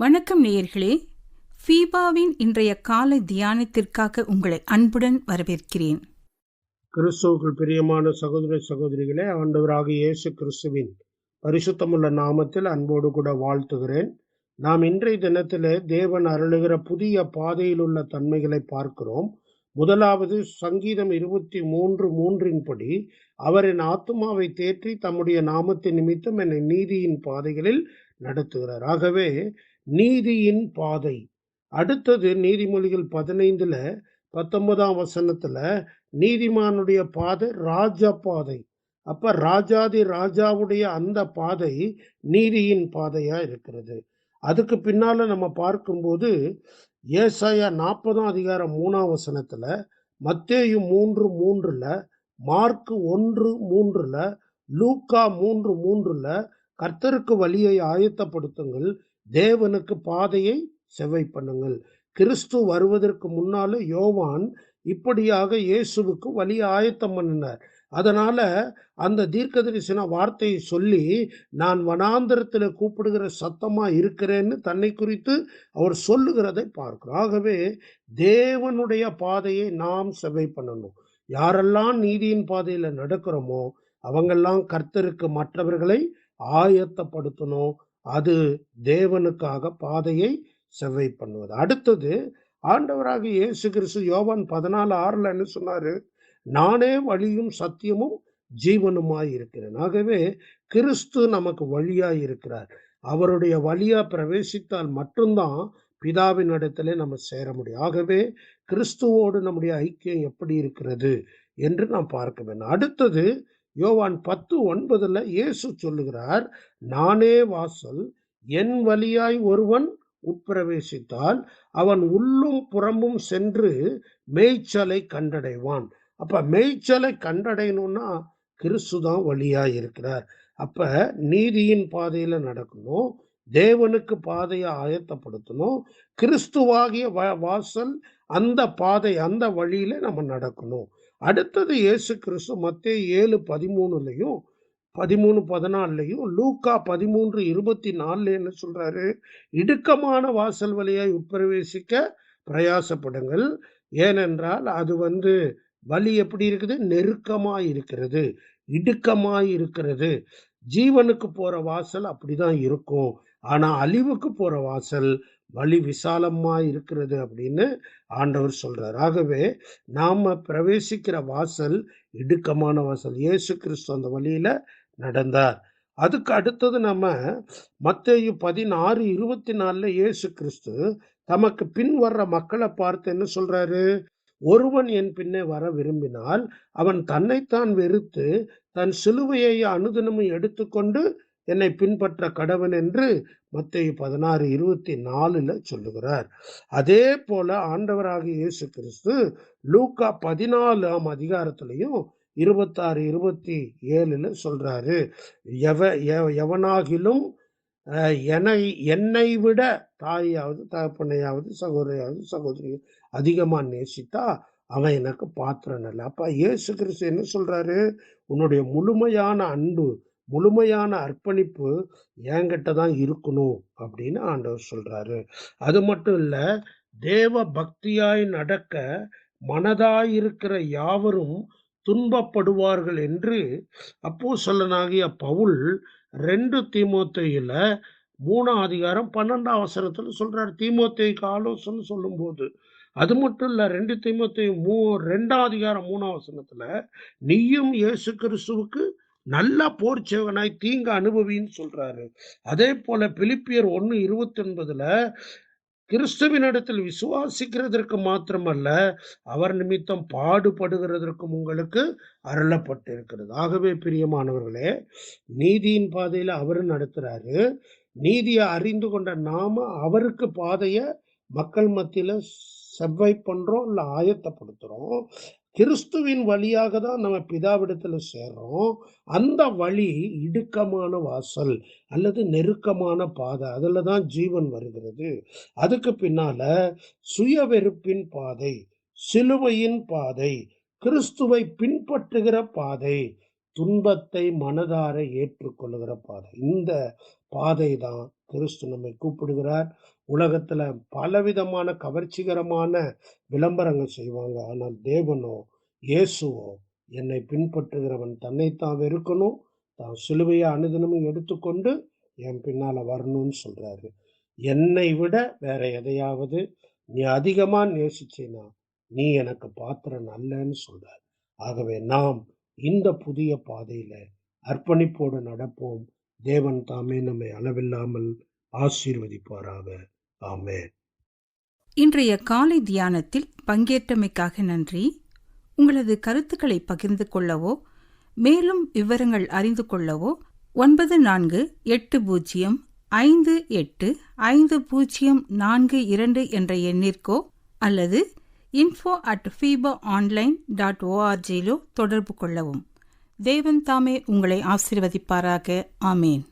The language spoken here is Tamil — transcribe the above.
வணக்கம் நேயர்களே. ஃபீபாவின் இன்றைய காலை தியானத்திற்காக உங்களை அன்புடன் வரவேற்கிறேன். கிறிஸ்துவுக்குள் பிரியமான சகோதர சகோதரிகளே, ஆண்டவராகிய இயேசு கிறிஸ்துவின் பரிசுத்தமுள்ள நாமத்தில் அன்போடு கூட வாழ்த்துகிறேன். நாம் இன்றைய தினத்திலே தேவன் அருளுகிற புதிய பாதையில் உள்ள தன்மைகளை பார்க்கிறோம். முதலாவது சங்கீதம் 23:3 படி, அவர் என் ஆத்துமாவை தேற்றி தம்முடைய நாமத்தின் நிமித்தம் என்னை நீதியின் பாதைகளில் நடத்துகிறார். ஆகவே நீதியின் பாதை. அடுத்தது நீதிமொழிகள் 15:19 நீதிமானுடைய பாதை ராஜா பாதை. அப்ப ராஜாதி ராஜாவுடைய அந்த பாதை நீதியின் பாதையா இருக்கிறது. அதுக்கு பின்னால நம்ம பார்க்கும்போது ஏசாயா 40:3 மத்தேயு 3:3 மார்க்கு 1:3 லூக்கா 3:3 கர்த்தருக்கு வழியை ஆயத்தப்படுத்துங்கள், தேவனுக்கு பாதையை செவ்வை பண்ணுங்கள். கிறிஸ்து வருவதற்கு முன்னால யோவான் இப்படியாக இயேசுவுக்கு வழியை ஆயத்தம் பண்ணினார். அதனால அந்த தீர்க்கதரிசன வார்த்தையை சொல்லி, நான் வனாந்தரத்தில் கூப்பிடுகிற சத்தமா இருக்கிறேன்னு தன்னை குறித்து அவர் சொல்லுகிறதை பார்க்கிறோம். ஆகவே தேவனுடைய பாதையை நாம் செவ்வை பண்ணணும். யாரெல்லாம் நீதியின் பாதையில நடக்கிறோமோ அவங்கெல்லாம் கர்த்தருக்கு மற்றவர்களை ஆயத்தப்படுத்தணும். அது தேவனுக்காக பாதையை செவ்வை பண்ணுவது. அடுத்தது ஆண்டவராக இயேசு கிறிஸ்து யோவான் 14:6 என்ன சொன்னாரு? நானே வழியும் சத்தியமும் ஜீவனுமாய் இருக்கிறேன். ஆகவே கிறிஸ்து நமக்கு வழியாய் இருக்கிறார். அவருடைய வழியா பிரவேசித்தால் மட்டும்தான் பிதாவின் இடத்திலே நம்ம சேர முடியும். ஆகவே கிறிஸ்துவோடு நம்முடைய ஐக்கியம் எப்படி இருக்கிறது என்று நாம் பார்க்க வேண்டும். அடுத்தது யோவான் 10:9 இயேசு சொல்லுகிறார், நானே வாசல், என் வழியாய் ஒருவன் உட்பிரவேசித்தால் அவன் உள்ளும் புறம்பும் சென்று மேய்ச்சலை கண்டடைவான். அப்ப மேய்ச்சலை கண்டடையணும்னா கிறிஸ்து தான் வழியா இருக்கிறார். அப்ப நீதியின் பாதையில நடக்கணும், தேவனுக்கு பாதையை ஆயத்தப்படுத்தணும், கிறிஸ்துவாகிய வாசல், அந்த பாதை, அந்த வழியில நம்ம நடக்கணும். அடுத்தது இயேசு கிறிஸ்து மத்தேயு 7:13 13:14 லூக்கா 13:24 என்ன சொல்றாரு? இடுக்கமான வாசல் வழியாய் உட்பிரவேசிக்க பிரயாசப்படுங்கள், ஏனென்றால் அது வழி எப்படி இருக்குது? நெருக்கமாய் இருக்கிறது, இடுக்கமாய் இருக்கிறது. ஜீவனுக்கு போற வாசல் அப்படிதான் இருக்கும், ஆனா அழிவுக்கு போற வாசல் வழி விசாலமாய் இருக்கிறது அப்படின்னு ஆண்டவர் சொல்றார். ஆகவே நாம பிரவேசிக்கிற வாசல் இடுக்கமான வாசல். இயேசு கிறிஸ்து அந்த வழியில நடந்தார். அதுக்கு அடுத்தது நம்ம மத்தேயு 16:24 இயேசு கிறிஸ்து தமக்கு பின் வர்ற மக்களை பார்த்து என்ன சொல்றாரு? ஒருவன் என் பின்னே வர விரும்பினால் அவன் தன்னைத்தான் வெறுத்து தன் சிலுவையை அனுதினமும் எடுத்துக்கொண்டு என்னை பின்பற்ற கடவன் என்று மத்தேயு 16:24 சொல்லுகிறார். அதே போல ஆண்டவராகிய இயேசு கிறிஸ்து லூக்கா 14:26 26-27 சொல்றாரு, எவனாகிலும் என்னை விட தாயாவது தகப்பனையாவது சகோதரியாவது சகோதரி அதிகமா நேசித்தா அவன் எனக்கு பாத்திரம் அல்ல. அப்ப இயேசு கிறிஸ்து என்ன சொல்றாரு? உன்னுடைய முழுமையான அன்பு, முழுமையான அர்ப்பணிப்பு என்கிட்ட தான் இருக்கணும் அப்படின்னு ஆண்டவர் சொல்றாரு. அது மட்டும் இல்ல, தேவ பக்தியாய் நடக்க மனதாயிருக்கிற யாவரும் துன்பப்படுவார்கள் என்று அப்போஸ்தலனாகிய பவுல் 2 தீமோத்தேயுல 3:12 சொல்றாரு. தீமோத்தேயுக்கு ஆலோசனை சொல்லும் போது அது மட்டும் இல்ல, 2 தீமோத்தேயு 2:3 நீயும் இயேசு கிறிஸ்துவுக்கு நல்ல போர்ச்சேவனாய் தீங்கு அனுபவின்னு சொல்றாரு. அதே போல பிலிப்பியர் 1:29 கிறிஸ்துவினிடத்தில் விசுவாசிக்கிறதற்கு மாத்திரமல்ல, அவர் நிமித்தம் பாடுபடுகிறதற்கும் உங்களுக்கு அருளப்பட்டிருக்கிறது. ஆகவே பிரியமானவர்களே, நீதியின் பாதையில அவரு நடத்துறாரு. நீதியை அறிந்து கொண்ட நாம அவருக்கு பாதைய மக்கள் மத்தியில செவ்வை பண்றோம், இல்ல ஆயத்தப்படுத்துறோம். கிறிஸ்துவின் வழியாக தான் நம்ம பிதாவிடத்துல சேர்றோம். அந்த வழி இடுக்கமான வாசல் அல்லது நெருக்கமான பாதை, அதுல தான் ஜீவன் வருகிறது. அதுக்கு பின்னால சுய வெறுப்பின் பாதை, சிலுவையின் பாதை, கிறிஸ்துவை பின்பற்றுகிற பாதை, துன்பத்தை மனதார ஏற்றுக்கொள்ளுகிற பாதை. இந்த பாதை தான் கிறிஸ்து நம்மை கூப்பிடுகிறார். உலகத்துல பலவிதமான கவர்ச்சிகரமான விளம்பரங்கள் செய்வாங்க. ஆனால் தேவனோ, இயேசுவோ, என்னை பின்பற்றுகிறவன் தன்னைத்தான் வெறுக்கணும், தான் சிலுவையை அனுதினமும் எடுத்துக்கொண்டு என் பின்னால வரணும்னு சொல்றாரு. என்னை விட வேற எதையாவது நீ அதிகமா நேசிச்சேனா நீ எனக்கு பாத்திரம் அல்லன்னு சொல்றார். ஆகவே நாம் இந்த புதிய பாதையில அர்ப்பணிப்போடு நடப்போம். தேவன் தாமே நம்மை அளவில்லாமல் ஆசீர்வதிப்பாராக. ஆமென். இன்றைய காலை தியானத்தில் பங்கேற்றமைக்காக நன்றி. உங்களது கருத்துக்களை பகிர்ந்து கொள்ளவோ மேலும் விவரங்கள் அறிந்து கொள்ளவோ 9458585042 என்ற எண்ணிற்கோ அல்லது info@fibaonline.org தொடர்பு கொள்ளவும். தேவன் தாமே உங்களை ஆசீர்வதிப்பாராக. ஆமேன்.